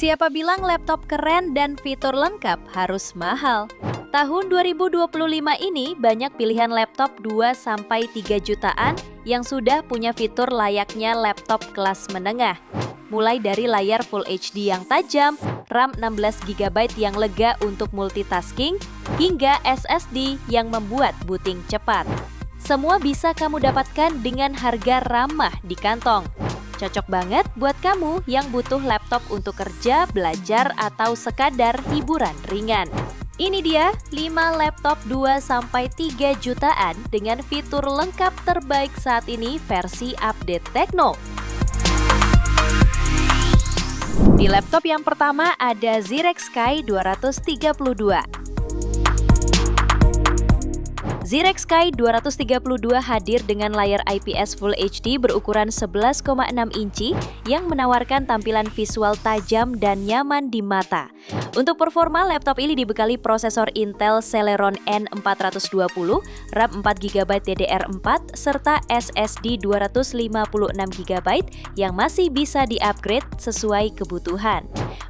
Siapa bilang laptop keren dan fitur lengkap harus mahal? Tahun 2025 ini banyak pilihan laptop 2-3 jutaan yang sudah punya fitur layaknya laptop kelas menengah. Mulai dari layar Full HD yang tajam, RAM 16GB yang lega untuk multitasking, hingga SSD yang membuat booting cepat. Semua bisa kamu dapatkan dengan harga ramah di kantong. Cocok banget buat kamu yang butuh laptop untuk kerja, belajar, atau sekadar hiburan ringan. Ini dia 5 laptop 2-3 jutaan dengan fitur lengkap terbaik saat ini versi update Tecno. Di laptop yang pertama ada Zyrex Sky 232. Zyrex Sky 232 hadir dengan layar IPS Full HD berukuran 11,6 inci yang menawarkan tampilan visual tajam dan nyaman di mata. Untuk performa, laptop ini dibekali prosesor Intel Celeron N420, RAM 4GB DDR4, serta SSD 256GB yang masih bisa di-upgrade sesuai kebutuhan.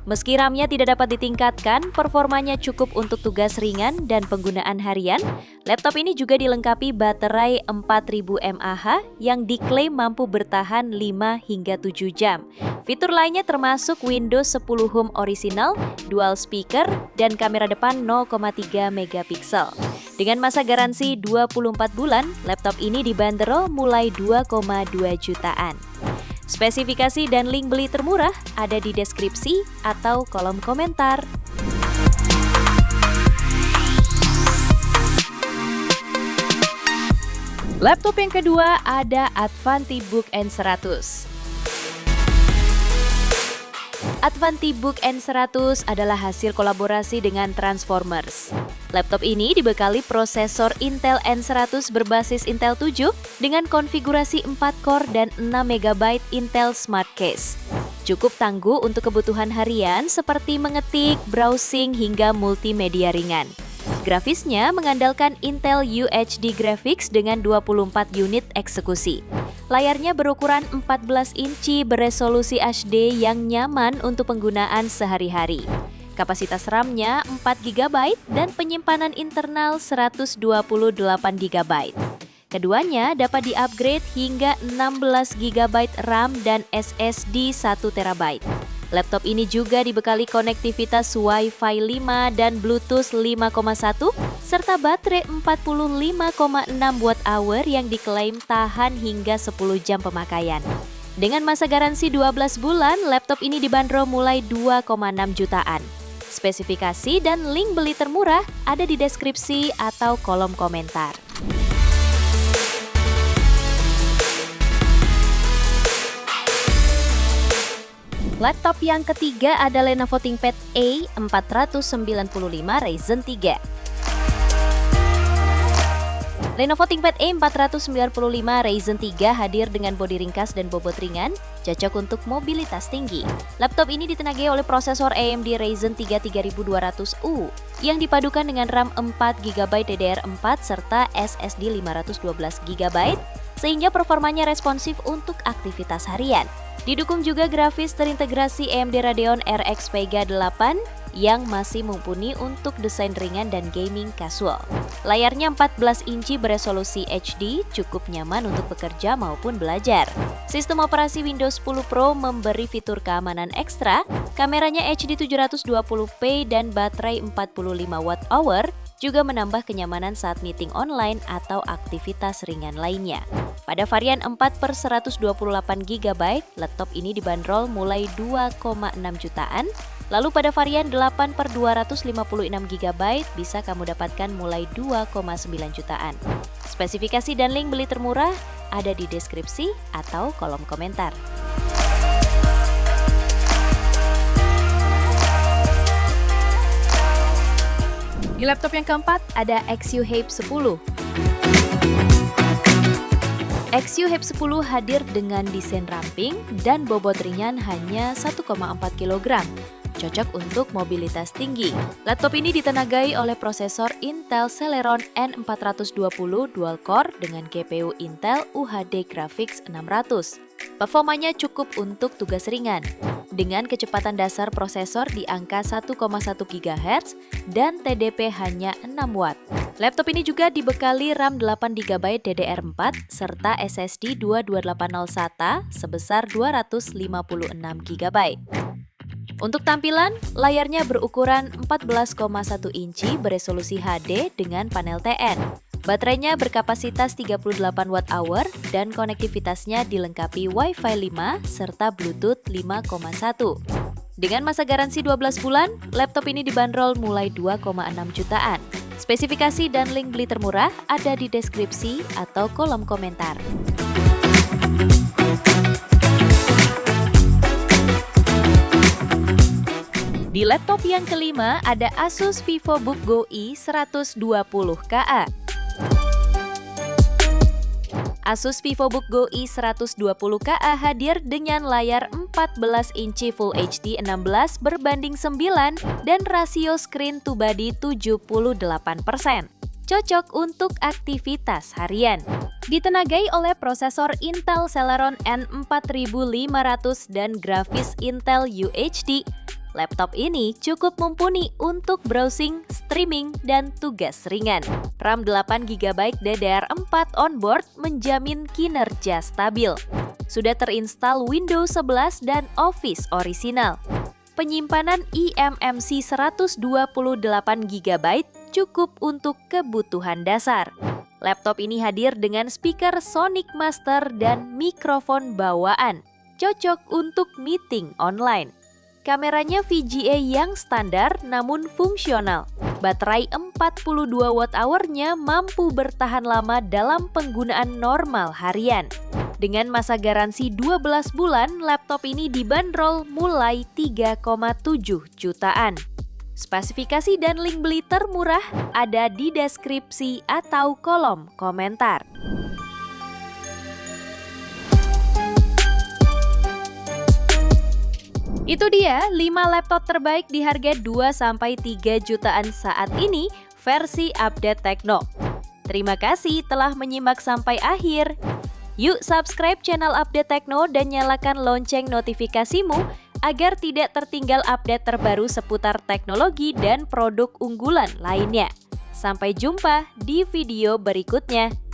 Meski RAM-nya tidak dapat ditingkatkan, performanya cukup untuk tugas ringan dan penggunaan harian. Laptop ini juga dilengkapi baterai 4000 mAh yang diklaim mampu bertahan 5 hingga 7 jam. Fitur lainnya termasuk Windows 10 Home Original, dual speaker, dan kamera depan 0,3 megapiksel. Dengan masa garansi 24 bulan, laptop ini dibanderol mulai 2,2 jutaan. Spesifikasi dan link beli termurah ada di deskripsi atau kolom komentar. Laptop yang kedua ada AdvantiBook N100. AdvantiBook N100 adalah hasil kolaborasi dengan Transformers. Laptop ini dibekali prosesor Intel N100 berbasis Intel 7 dengan konfigurasi 4 core dan 6GB Intel Smart Case. Cukup tangguh untuk kebutuhan harian seperti mengetik, browsing, hingga multimedia ringan. Grafisnya mengandalkan Intel UHD Graphics dengan 24 unit eksekusi. Layarnya berukuran 14 inci beresolusi HD yang nyaman untuk penggunaan sehari-hari. Kapasitas RAM-nya 4GB dan penyimpanan internal 128GB. Keduanya dapat di-upgrade hingga 16GB RAM dan SSD 1TB. Laptop ini juga dibekali konektivitas Wi-Fi 5 dan Bluetooth 5.1 serta baterai 45,6 Wh yang diklaim tahan hingga 10 jam pemakaian. Dengan masa garansi 12 bulan, laptop ini dibanderol mulai 2,6 jutaan. Spesifikasi dan link beli termurah ada di deskripsi atau kolom komentar. Laptop yang ketiga ada Lenovo ThinkPad A495 Ryzen 3. Lenovo ThinkPad A495 Ryzen 3 hadir dengan bodi ringkas dan bobot ringan, cocok untuk mobilitas tinggi. Laptop ini ditenagai oleh prosesor AMD Ryzen 3 3200U yang dipadukan dengan RAM 4GB DDR4 serta SSD 512GB sehingga performanya responsif untuk aktivitas harian. Didukung juga grafis terintegrasi AMD Radeon RX Vega 8 yang masih mumpuni untuk desain ringan dan gaming casual. Layarnya 14 inci beresolusi HD, cukup nyaman untuk bekerja maupun belajar. Sistem operasi Windows 10 Pro memberi fitur keamanan ekstra, kameranya HD 720p dan baterai 45Wh juga menambah kenyamanan saat meeting online atau aktivitas ringan lainnya. Pada varian 4/128GB, laptop ini dibanderol mulai 2,6 jutaan. Lalu pada varian 8/256GB bisa kamu dapatkan mulai 2,9 jutaan. Spesifikasi dan link beli termurah ada di deskripsi atau kolom komentar. Di laptop yang keempat ada Axiom Hype 10. Axiom Hype 10 hadir dengan desain ramping dan bobot ringan hanya 1,4 kg. Cocok untuk mobilitas tinggi. Laptop ini ditenagai oleh prosesor Intel Celeron N420 dual core dengan GPU Intel UHD Graphics 600. Performanya cukup untuk tugas ringan. dengan kecepatan dasar prosesor di angka 1,1 GHz dan TDP hanya 6 Watt. Laptop ini juga dibekali RAM 8GB DDR4 serta SSD 22800 SATA sebesar 256GB. Untuk tampilan, layarnya berukuran 14,1 inci beresolusi HD dengan panel TN. Baterainya berkapasitas 38 Wh dan konektivitasnya dilengkapi Wi-Fi 5 serta Bluetooth 5,1. Dengan masa garansi 12 bulan, laptop ini dibanderol mulai 2,6 jutaan. Spesifikasi dan link beli termurah ada di deskripsi atau kolom komentar. Di laptop yang kelima ada Asus VivoBook Go i120Ka. Asus VivoBook Go i120Ka hadir dengan layar 14 inci Full HD 16 berbanding 9 dan rasio screen to body 78%. Cocok untuk aktivitas harian. Ditenagai oleh prosesor Intel Celeron N4500 dan grafis Intel UHD, laptop ini cukup mumpuni untuk browsing, streaming, dan tugas ringan. RAM 8GB DDR4 onboard menjamin kinerja stabil. Sudah terinstall Windows 11 dan Office orisinal. Penyimpanan eMMC 128GB cukup untuk kebutuhan dasar. Laptop ini hadir dengan speaker Sonic Master dan mikrofon bawaan. Cocok untuk meeting online. Kameranya VGA yang standar namun fungsional. Baterai 42 Wh-nya mampu bertahan lama dalam penggunaan normal harian. Dengan masa garansi 12 bulan, laptop ini dibanderol mulai 3,7 jutaan. Spesifikasi dan link beli termurah ada di deskripsi atau kolom komentar. Itu dia 5 laptop terbaik di harga 2-3 jutaan saat ini versi Update Tekno. Terima kasih telah menyimak sampai akhir. Yuk subscribe channel Update Tekno dan nyalakan lonceng notifikasimu agar tidak tertinggal update terbaru seputar teknologi dan produk unggulan lainnya. Sampai jumpa di video berikutnya.